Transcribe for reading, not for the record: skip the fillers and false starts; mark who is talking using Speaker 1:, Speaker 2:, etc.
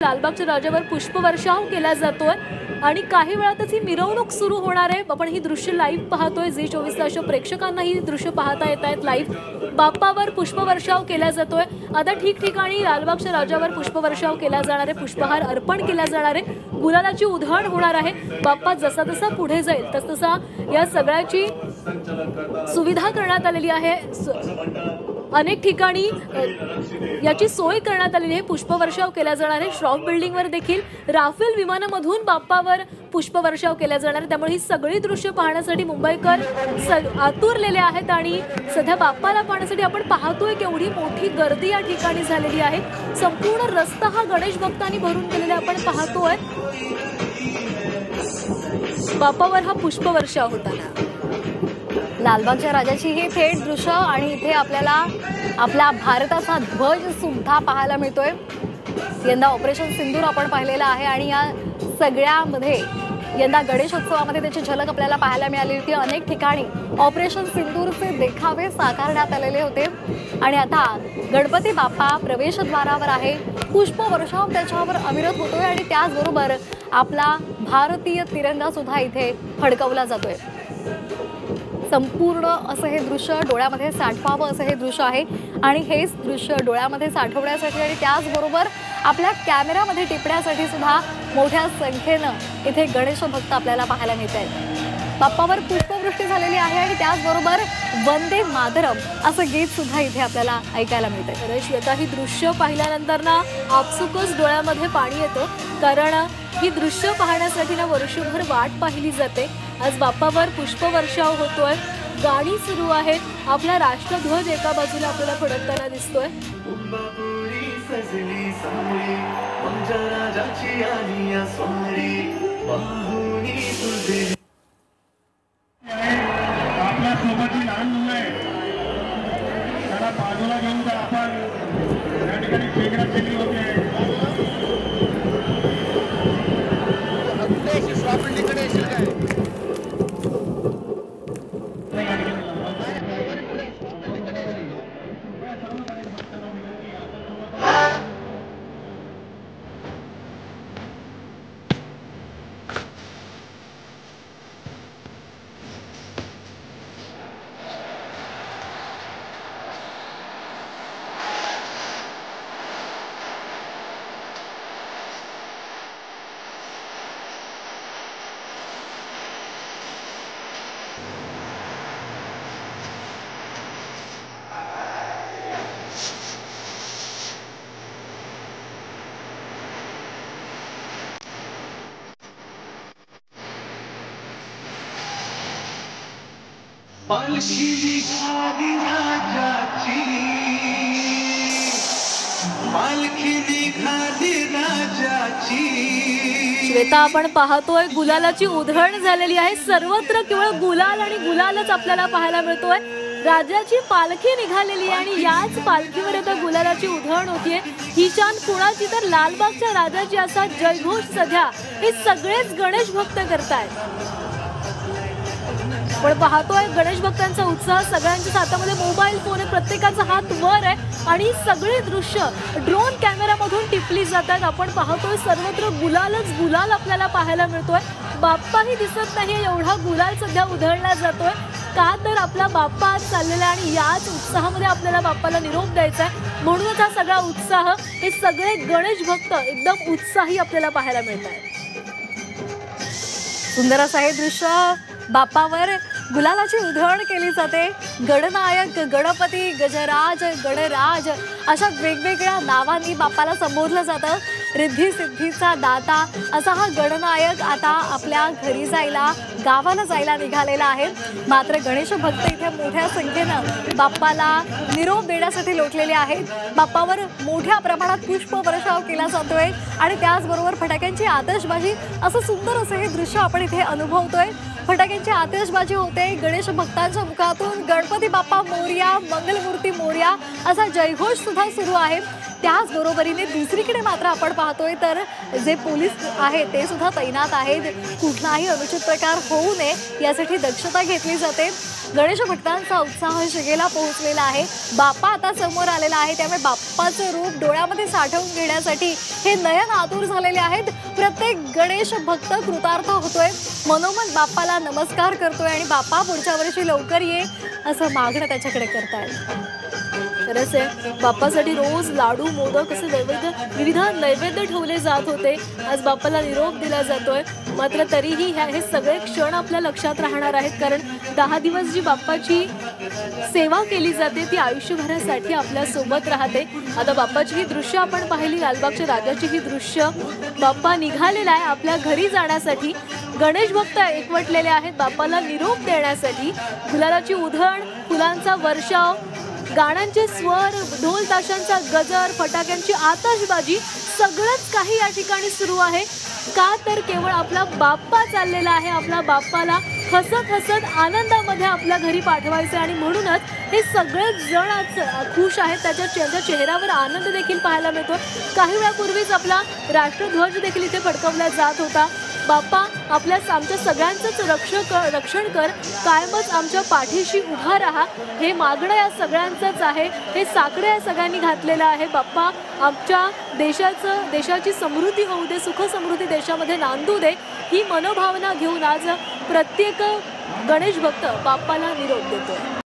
Speaker 1: लालबागच्या राजावर पुष्पवर्षाव केला जातोय आणि काही वेळातच ही मिरवणूक सुरू होणार आहे। आपण ही दृश्य लाईव्ह पाहतोय। झी 24 तास प्रेक्षकांना ही दृश्य पाहता येत आहेत लाईव्ह। बाप्पावर पुष्पवर्षाव केला जातोय। आता ठिकठिकाणी लालबागच्या राजावर पुष्पवर्षाव केला जाणार आहे, पुष्पहार अर्पण केला जाणार आहे, गुलालाची उधळण होणार आहे। बाप्पा जसा जसा पुढे जाईल तसतसा या सगळ्याची सुविधा करण्यात आलेली आहे। अनेक ठिकाणी याची सोय करण्यात आलेली आहे। पुष्पवर्षाव केला जाणार आहे। श्रॉफ बिल्डिंगवर देखील राफेल विमानामधून बाप्पावर पुष्पवर्षाव केला जाणार आहे। त्यामुळे ही सगळी दृश्य पाहण्यासाठी मुंबईकर आतुरलेले आहेत आणि सध्या बाप्पाला पाहण्यासाठी आपण पाहतोय केवढी मोठी गर्दी या ठिकाणी झालेली आहे। संपूर्ण रस्ता हा गणेश भक्तांनी भरून गेलेला आपण पाहतोय। बाप्पावर हा पुष्पवर्षाव होताना
Speaker 2: लालबागच्या राजाची ही थेट दृश्य आणि इथे आपल्याला आपला भारताचा ध्वज सुद्धा पाहायला मिळतोय। यंदा ऑपरेशन सिंदूर आपण पाहिलेला आहे आणि या सगळ्यामध्ये यंदा गणेशोत्सवामध्ये त्याची झलक आपल्याला पाहायला मिळाली होती। अनेक ठिकाणी ऑपरेशन सिंदूरचे देखावे साकारण्यात आलेले होते आणि आता गणपती बाप्पा प्रवेशद्वारावर आहे। पुष्पवर्षाव त्याच्यावर अविरत होतोय आणि त्याचबरोबर आपला भारतीय तिरंगा सुद्धा इथे फडकवला जातोय। संपूर्ण असं हे दृश्य डोळ्यामध्ये साठवावं असं हे दृश्य आहे आणि हेच दृश्य डोळ्यामध्ये साठवण्यासाठी आणि त्याचबरोबर आपल्या कॅमेऱ्यामध्ये टिपण्यासाठी सुद्धा मोठ्या संख्येनं इथे गणेश भक्त आपल्याला पाहायला मिळत आहेत। बाप्पावर पुष्पवृष्टी झालेली आहे आणि त्याचबरोबर वंदे मातरम असं गीत सुद्धा इथे आपल्याला ऐकायला मिळतंय।
Speaker 1: तर श्वेता, ही दृश्य पाहिल्यानंतर ना आपसुकच डोळ्यामध्ये पाणी येतं, कारण ही दृश्य पाहण्यासाठी ना वर्षभर वाट पाहिली जाते। आज बाप्पावर पुष्पवर्षाव होतोय, गाणी सुरू आहेत, आपला राष्ट्रध्वज एका बाजूला आपल्याला फडकताना दिसतोय।
Speaker 3: आपल्या सोबत लहान मुलं आहे त्याला बाजूला घेऊन जर आपण या ठिकाणी फेकण्यात केली होते
Speaker 4: पालखी निघाली राजाची, पालखी निघाली राजाची।
Speaker 1: श्वेता, आपण पाहतोय गुलालाची उधळण झालेली आहे। सर्वत्र केवळ गुलाल आणि गुलालच आपल्याला पाहायला मिळतोय। राजाची पालखी निघालेली आहे आणि याच पालखीवर आता गुलालाची उधळण होतीये। ही शान कुणाची तर लालबागच्या राजाची असा जयघोष सध्या हे सगळेच गणेश भक्त करतायत। पण पाहतोय गणेश भक्तांचा उत्साह, सगळ्यांच्या हातामध्ये मोबाईल फोन आहे, प्रत्येकाचा हात वर आहे आणि सगळे दृश्य ड्रोन कॅमेरामधून टिपली जातात। आपण पाहतोय सर्वत्र गुलालच गुलाल आपल्याला पाहायला मिळतोय। बाप्पाही दिसत नाही, एवढा गुलाल सध्या उधळला जातोय। का तर आपला बाप्पा आज चाललेला आणि याच उत्साहामध्ये आपल्याला बाप्पाला निरोप द्यायचा आहे, म्हणूनच हा सगळा उत्साह, हे सगळे गणेश भक्त एकदम उत्साही आपल्याला पाहायला मिळत आहेत।
Speaker 2: सुंदर असं हे दृश्य, बाप्पावर गुलालाची उधळण केली जाते। गणनायक, गणपती, गजराज, गणराज अशा वेगवेगळ्या नावांनी बाप्पाला संबोधलं जातं। रिद्धी सिद्धीचा दाता असा हा गणनायक आता आपल्या घरी जायला, गावाला जायला निघालेला आहे। मात्र गणेश भक्त इथे मोठ्या संख्येनं बाप्पाला निरोप देण्यासाठी लोटलेले आहेत। बाप्पावर मोठ्या प्रमाणात पुष्पवर्षाव केला जातोय आणि त्याचबरोबर फटाक्यांची आतिषबाजी, असं सुंदर असं हे दृश्य आपण इथे अनुभवतोय। फटाक्यांची आतिषबाजी होते, गणेश भक्तांच्या मुखातून गणपती बाप्पा मोरया, मंगलमूर्ती मोरया असा जयघोष सुद्धा सुरू आहे। त्याचबरोबरीने दुसरीकडे मात्र आपण पाहतोय तर जे पोलीस आहेत ते सुद्धा तैनात आहेत. कुठलाही अनुचित प्रकार होऊ नये यासाठी दक्षता घेतली जाते. गणेश भक्तांचा उत्साह शिगेला पोहोचलेला आहे. बाप्पा आता समोर आलेला आहे, त्यामुळे बाप्पाचं रूप डोळ्यामध्ये साठवून घेण्यासाठी हे नयन आतुर झालेले आहेत. प्रत्येक गणेश भक्त कृतार्थ होतोय, मनोमन बाप्पाला नमस्कार करतोय आणि बाप्पा पुढच्या वर्षी लवकर ये असं मागणं त्याच्याकडे करतायत.
Speaker 1: खरंच आहे, बाप्पासाठी रोज लाडू मोदक असे विविध नैवेद्य ठेवले जात होते. आज बाप्पाला निरोप दिला जातोय. मात्र तरीही हे सगळे क्षण आपल्या लक्षात राहणार आहेत, कारण 10 दिवस जी बाप्पाची सेवा केली जाते ती आयुष्यभरासाठी आपल्या सोबत राहते. आता बाप्पाची ही दृश्य आपण पाहिली, लालबागच्या राजाची ही दृश्य. बाप्पा निघालेला आहे आपल्या घरी जाण्यासाठी. गणेश भक्त एकवटलेले आहेत बाप्पाला निरोप देण्यासाठी. गुलालाची उधळण, फुलांचा वर्षाव, गाण्यांचे स्वर, ढोल ताशांचा गजर, फटाक्यांची आतषबाजी सगळंच काही या ठिकाणी सुरू आहे. का तर केवळ आपला बाप्पा चाललेला आहे. आपला बाप्पाला हसत हसत आनंदामध्ये आपल्या घरी पाठवायचं आणि म्हणूनच हे सगळेच जण आज खुश आहेत. त्याच्या चेहऱ्यावर आनंद देखील पाहायला मिळतो. काही वेळापूर्वीच आपला राष्ट्रध्वज देखील इथे फडकवला जात होता. बाप्पा आमच्या सगळ्यांचंच रक्षण कर, कायमच आमच्या पाठीशी उभा राहा, हे मागणं या सगळ्यांचंच आहे. हे साकडं या सगळ्यांनी घातलेलं आहे. बाप्पा आमच्या देशाची समृद्धी होऊ दे, सुख समृद्धी देशामध्ये नांदू दे, ही मनोभावना घेऊन आज प्रत्येक गणेश भक्त बाप्पाला निरोप देतो.